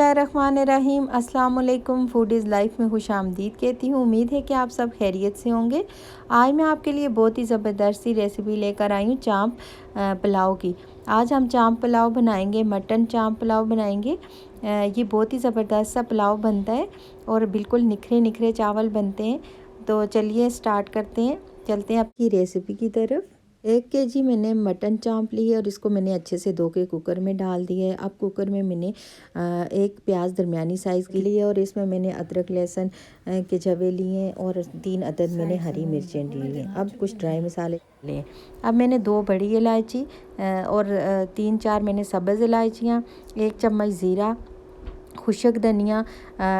बिस्मिल्लाहिर्रहमानिर्रहीम। अस्सलाम वालेकुम। फूड इज़ लाइफ में खुश आमदीद कहती हूँ। उम्मीद है कि आप सब खैरियत से होंगे। आज मैं आपके लिए बहुत ही ज़बरदस्त सी रेसिपी लेकर आई हूँ चाँप पुलाव की। आज हम चाँप पुलाव बनाएंगे, मटन चाँप पुलाव बनाएंगे। ये बहुत ही ज़बरदस्त सा पुलाव बनता है और बिल्कुल निखरे निखरे चावल बनते हैं। तो चलिए स्टार्ट करते हैं, चलते हैं आपकी रेसिपी की तरफ। 1 केजी मैंने मटन चाँप ली है और इसको मैंने अच्छे से धो के कुकर में डाल दिया है। अब कुकर में मैंने एक प्याज दरमियानी साइज़ की ली है और इसमें मैंने अदरक लहसुन के जवे लिए हैं और 3 अदद मैंने हरी मिर्चें ली हैं। अब कुछ ड्राई मसाले लिए। अब मैंने 2 बड़ी इलायची और 3-4 मैंने सब्ज़ इलायचियाँ, 1 चम्मच ज़ीरा, खुशक धनिया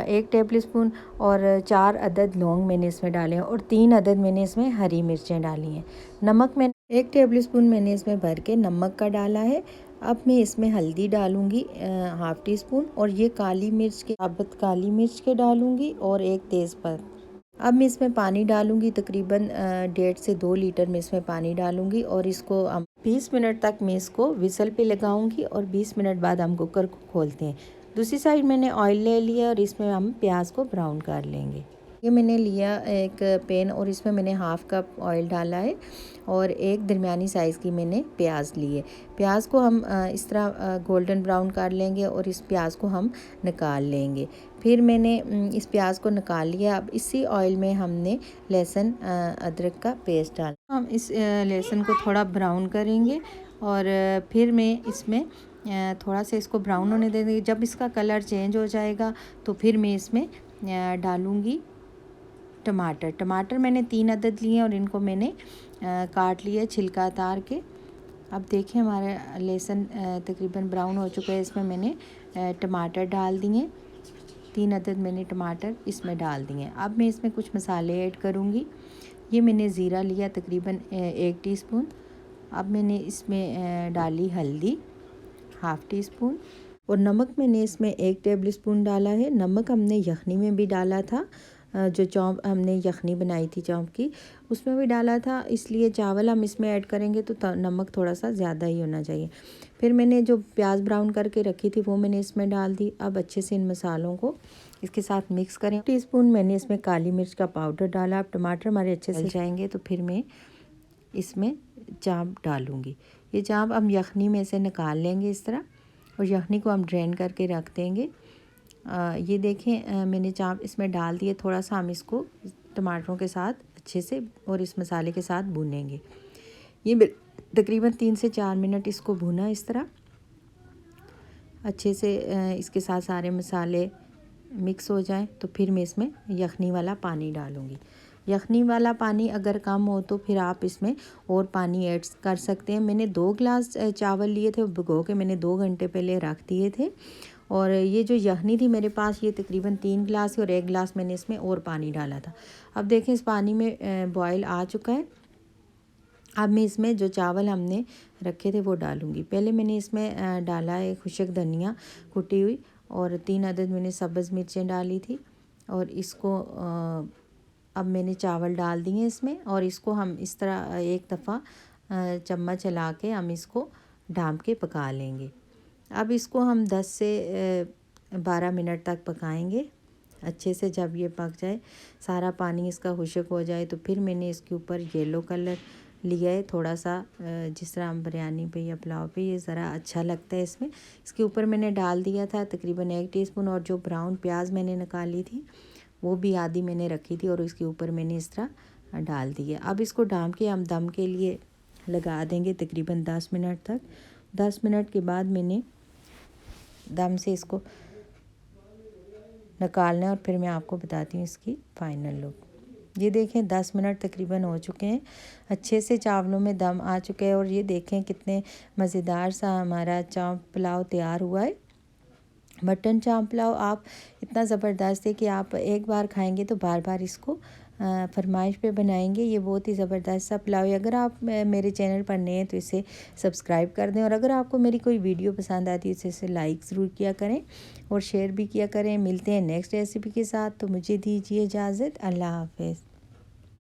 1 टेबलस्पून और 4 अदद लौंग मैंने इसमें डाले हैं और 3 अदद मैंने इसमें हरी मिर्चें डाली हैं। नमक मैंने 1 टेबलस्पून मैंने इसमें भर के नमक का डाला है। अब मैं इसमें हल्दी डालूंगी हाफ़ टी स्पून और ये काली मिर्च के साबुत काली मिर्च के डालूंगी और 1 तेज़पत्ता। अब मैं इसमें पानी डालूंगी, तकरीबन 1.5 से 2 लीटर में इसमें पानी डालूंगी और इसको 20 मिनट तक मैं इसको विसल पे लगाऊंगी और 20 मिनट बाद हम कुकर को खोलते हैं। दूसरी साइड मैंने ऑयल ले लिया और इसमें हम प्याज को ब्राउन कर लेंगे। ये मैंने लिया एक पैन और इसमें मैंने हाफ़ कप ऑयल डाला है और एक दरमियानी साइज़ की मैंने प्याज ली है। प्याज को हम इस तरह गोल्डन ब्राउन कर लेंगे और इस प्याज को हम निकाल लेंगे। फिर मैंने इस प्याज को निकाल लिया। अब इसी ऑयल में हमने लहसुन अदरक का पेस्ट डाला। हम इस लहसुन को थोड़ा ब्राउन करेंगे और फिर मैं इसमें थोड़ा सा इसको ब्राउन होने दे देंगे। जब इसका कलर चेंज हो जाएगा तो फिर मैं इसमें डालूँगी टमाटर मैंने 3 अदद लिए हैं और इनको मैंने काट लिया छिलका उतार के। अब देखिए हमारा लहसुन तकरीबन ब्राउन हो चुका है। इसमें मैंने टमाटर डाल दिए, 3 अदद मैंने टमाटर इसमें डाल दिए। अब मैं इसमें कुछ मसाले ऐड करूँगी। ये मैंने ज़ीरा लिया तकरीबन 1 टीस्पून। अब मैंने इसमें डाली हल्दी हाफ़ टी स्पून और नमक मैंने इसमें 1 टेबलस्पून डाला है। नमक हमने यखनी में भी डाला था, जो चाँप हमने यखनी बनाई थी चाँप की उसमें भी डाला था, इसलिए चावल हम इसमें ऐड करेंगे तो नमक थोड़ा सा ज़्यादा ही होना चाहिए। फिर मैंने जो प्याज ब्राउन करके रखी थी वो मैंने इसमें डाल दी। अब अच्छे से इन मसालों को इसके साथ मिक्स करें। टीस्पून मैंने इसमें काली मिर्च का पाउडर डाला। अब टमाटर हमारे अच्छे से जाएंगे तो फिर मैं इसमें चाँप डालूँगी। ये चाँप हम यखनी में से निकाल लेंगे इस तरह और यखनी को हम ड्रेन करके रख देंगे। ये देखें मैंने चाँप इसमें डाल दिए। थोड़ा सा हम इसको टमाटरों के साथ अच्छे से और इस मसाले के साथ भूनेंगे। ये तकरीबन 3 से 4 मिनट इसको भूना इस तरह अच्छे से इसके साथ सारे मसाले मिक्स हो जाएं तो फिर मैं इसमें यखनी वाला पानी डालूँगी। यखनी वाला पानी अगर कम हो तो फिर आप इसमें और पानी ऐड कर सकते हैं। मैंने 2 गिलास चावल लिए थे, भिगो के मैंने 2 घंटे पहले रख दिए थे और ये जो यखनी थी मेरे पास ये तकरीबन 3 गिलास है और 1 गिलास मैंने इसमें और पानी डाला था। अब देखें इस पानी में बॉयल आ चुका है। अब मैं इसमें जो चावल हमने रखे थे वो डालूँगी। पहले मैंने इसमें डाला है खुशक धनिया कुटी हुई और 3 अदद मैंने सब्ज़ मिर्चें डाली थी और इसको अब मैंने चावल डाल दिए इसमें और इसको हम इस तरह एक दफ़ा चम्मच चला के हम इसको ढाँप के पका लेंगे। अब इसको हम 10 से 12 मिनट तक पकाएंगे अच्छे से। जब ये पक जाए, सारा पानी इसका खुश्क हो जाए तो फिर मैंने इसके ऊपर येलो कलर लिया है थोड़ा सा, जिस तरह हम बिरयानी पे या पुलाव पे ये ज़रा अच्छा लगता है इसमें। इसके ऊपर मैंने डाल दिया था तकरीबन 1 टीस्पून और जो ब्राउन प्याज मैंने निकाली थी वो भी आधी मैंने रखी थी और इसके ऊपर मैंने इस तरह डाल दिया। अब इसको ढाँप के हम दम के लिए लगा देंगे तकरीबन 10 मिनट तक। 10 मिनट के बाद मैंने दम से इसको निकालना है और फिर मैं आपको बताती हूँ इसकी फ़ाइनल लुक। ये देखें 10 मिनट तकरीबन हो चुके हैं, अच्छे से चावलों में दम आ चुके हैं और ये देखें कितने मज़ेदार सा हमारा चाँप पुलाव तैयार हुआ है। मटन चाँप पुलाव आप इतना ज़बरदस्त है कि आप एक बार खाएंगे तो बार बार इसको फरमाइश पे बनाएंगे। ये बहुत ही ज़बरदस्त सा पुलाव है। अगर आप मेरे चैनल पर नए हैं तो इसे सब्सक्राइब कर दें और अगर आपको मेरी कोई वीडियो पसंद आती है तो इसे लाइक ज़रूर किया करें और शेयर भी किया करें। मिलते हैं नेक्स्ट रेसिपी के साथ, तो मुझे दीजिए इजाज़त। अल्लाह हाफ़िज़।